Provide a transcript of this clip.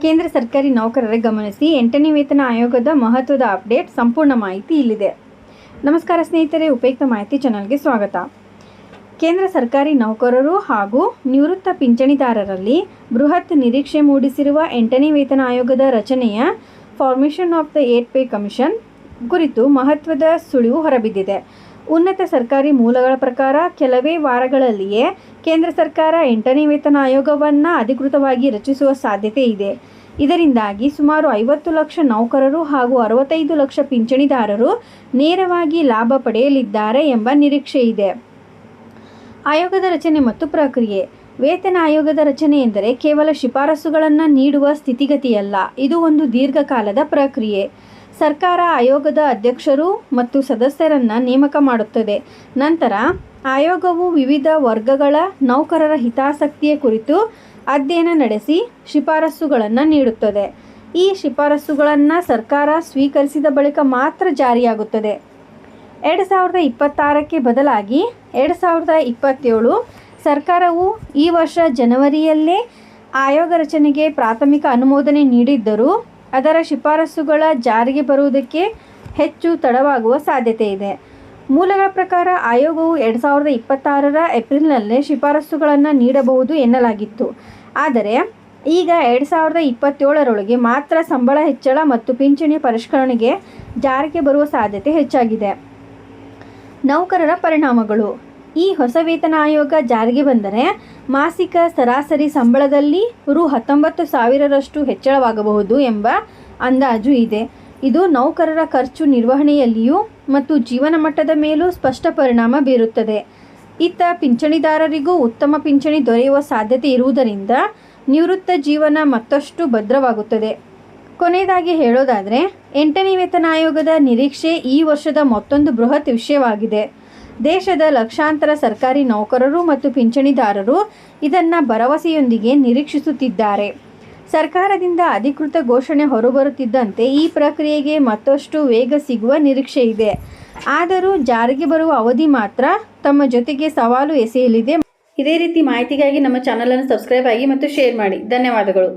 ಕೇಂದ್ರ ಸರ್ಕಾರಿ ನೌಕರರೇ ಗಮನಿಸಿ, 8ನೇ ವೇತನ ಆಯೋಗದ ಮಹತ್ವದ ಅಪ್ಡೇಟ್. ಸಂಪೂರ್ಣ ಮಾಹಿತಿ ಇಲ್ಲಿದೆ. ನಮಸ್ಕಾರ ಸ್ನೇಹಿತರೆ, ಉಪಯುಕ್ತ ಮಾಹಿತಿ ಚಾನಲ್ಗೆ ಸ್ವಾಗತ. ಕೇಂದ್ರ ಸರ್ಕಾರಿ ನೌಕರರು ಹಾಗೂ ನಿವೃತ್ತ ಪಿಂಚಣಿದಾರರಲ್ಲಿ ಬೃಹತ್ ನಿರೀಕ್ಷೆ ಮೂಡಿಸಿರುವ 8ನೇ ವೇತನ ಆಯೋಗದ ರಚನೆಯ formation of the 8 pay commission ಕುರಿತು ಮಹತ್ವದ ಸುಳಿವು ಹೊರಬಿದ್ದಿದೆ. ಉನ್ನತ ಸರ್ಕಾರಿ ಮೂಲಗಳ ಪ್ರಕಾರ ಕೆಲವೇ ವಾರಗಳಲ್ಲಿಯೇ ಕೇಂದ್ರ ಸರ್ಕಾರ 8ನೇ ವೇತನ ಆಯೋಗವನ್ನು ಅಧಿಕೃತವಾಗಿ ರಚಿಸುವ ಸಾಧ್ಯತೆ ಇದೆ. ಇದರಿಂದಾಗಿ ಸುಮಾರು 50 ಲಕ್ಷ ನೌಕರರು ಹಾಗೂ 65 ಲಕ್ಷ ಪಿಂಚಣಿದಾರರು ನೇರವಾಗಿ ಲಾಭ ಪಡೆಯಲಿದ್ದಾರೆ ಎಂಬ ನಿರೀಕ್ಷೆ ಇದೆ. ಆಯೋಗದ ರಚನೆ ಮತ್ತು ಪ್ರಕ್ರಿಯೆ. ವೇತನ ಆಯೋಗದ ರಚನೆ ಎಂದರೆ ಕೇವಲ ಶಿಫಾರಸುಗಳನ್ನು ನೀಡುವ ಸ್ಥಿತಿಗತಿಯಲ್ಲ, ಇದು ಒಂದು ದೀರ್ಘಕಾಲದ ಪ್ರಕ್ರಿಯೆ. ಸರ್ಕಾರ ಆಯೋಗದ ಅಧ್ಯಕ್ಷರು ಮತ್ತು ಸದಸ್ಯರನ್ನು ನೇಮಕ ಮಾಡುತ್ತದೆ. ನಂತರ ಆಯೋಗವು ವಿವಿಧ ವರ್ಗಗಳ ನೌಕರರ ಹಿತಾಸಕ್ತಿಯ ಕುರಿತು ಅಧ್ಯಯನ ನಡೆಸಿ ಶಿಫಾರಸುಗಳನ್ನು ನೀಡುತ್ತದೆ. ಈ ಶಿಫಾರಸುಗಳನ್ನು ಸರ್ಕಾರ ಸ್ವೀಕರಿಸಿದ ಬಳಿಕ ಮಾತ್ರ ಜಾರಿಯಾಗುತ್ತದೆ. 2026ಕ್ಕೆ ಬದಲಾಗಿ 2027 ಸರ್ಕಾರವು ಈ ವರ್ಷ ಜನವರಿಯಲ್ಲೇ ಆಯೋಗ ರಚನೆಗೆ ಪ್ರಾಥಮಿಕ ಅನುಮೋದನೆ ನೀಡಿದ್ದರೂ ಅದರ ಶಿಫಾರಸುಗಳ ಜಾರಿಗೆ ಬರುವುದಕ್ಕೆ ಹೆಚ್ಚು ತಡವಾಗುವ ಸಾಧ್ಯತೆ ಇದೆ. ಮೂಲಗಳ ಪ್ರಕಾರ ಆಯೋಗವು 2026ರ ಏಪ್ರಿಲ್ನಲ್ಲೇ ಶಿಫಾರಸುಗಳನ್ನು ನೀಡಬಹುದು ಎನ್ನಲಾಗಿತ್ತು. ಆದರೆ ಈಗ 2027ರೊಳಗೆ ಮಾತ್ರ ಸಂಬಳ ಹೆಚ್ಚಳ ಮತ್ತು ಪಿಂಚಣಿ ಪರಿಷ್ಕರಣೆಗೆ ಜಾರಿಗೆ ಬರುವ ಸಾಧ್ಯತೆ ಹೆಚ್ಚಾಗಿದೆ. ನೌಕರರ ಪರಿಣಾಮಗಳು. ಈ ಹೊಸ ವೇತನ ಆಯೋಗ ಜಾರಿಗೆ ಬಂದರೆ ಮಾಸಿಕ ಸರಾಸರಿ ಸಂಬಳದಲ್ಲಿ ರು 19,000ರಷ್ಟು ಹೆಚ್ಚಳವಾಗಬಹುದು ಎಂಬ ಅಂದಾಜು ಇದೆ. ಇದು ನೌಕರರ ಖರ್ಚು ನಿರ್ವಹಣೆಯಲ್ಲಿಯೂ ಮತ್ತು ಜೀವನ ಮಟ್ಟದ ಮೇಲೂ ಸ್ಪಷ್ಟ ಪರಿಣಾಮ ಬೀರುತ್ತದೆ. ಇತ್ತ ಪಿಂಚಣಿದಾರರಿಗೂ ಉತ್ತಮ ಪಿಂಚಣಿ ದೊರೆಯುವ ಸಾಧ್ಯತೆ ಇರುವುದರಿಂದ ನಿವೃತ್ತ ಜೀವನ ಮತ್ತಷ್ಟು ಭದ್ರವಾಗುತ್ತದೆ. ಕೊನೆಯದಾಗಿ ಹೇಳೋದಾದರೆ, 8ನೇ ವೇತನ ಆಯೋಗದ ನಿರೀಕ್ಷೆ ಈ ವರ್ಷದ ಮತ್ತೊಂದು ಬೃಹತ್ ವಿಷಯವಾಗಿದೆ. ದೇಶದ ಲಕ್ಷಾಂತರ ಸರ್ಕಾರಿ ನೌಕರರು ಮತ್ತು ಪಿಂಚಣಿದಾರರು ಇದನ್ನು ಭರವಸೆಯೊಂದಿಗೆ ನಿರೀಕ್ಷಿಸುತ್ತಿದ್ದಾರೆ. ಸರ್ಕಾರದಿಂದ ಅಧಿಕೃತ ಘೋಷಣೆ ಹೊರಬರುತ್ತಿದ್ದಂತೆ ಈ ಪ್ರಕ್ರಿಯೆಗೆ ಮತ್ತಷ್ಟು ವೇಗ ಸಿಗುವ ನಿರೀಕ್ಷೆ ಇದೆ. ಆದರೂ ಜಾರಿಗೆ ಬರುವ ಅವಧಿ ಮಾತ್ರ ತಮ್ಮ ಜೊತೆಗೆ ಸವಾಲು ಎಸೆಯಲಿದೆ. ಇದೇ ರೀತಿ ಮಾಹಿತಿಗಾಗಿ ನಮ್ಮ ಚಾನಲನ್ನು ಸಬ್ಸ್ಕ್ರೈಬ್ ಆಗಿ ಮತ್ತು ಶೇರ್ ಮಾಡಿ. ಧನ್ಯವಾದಗಳು.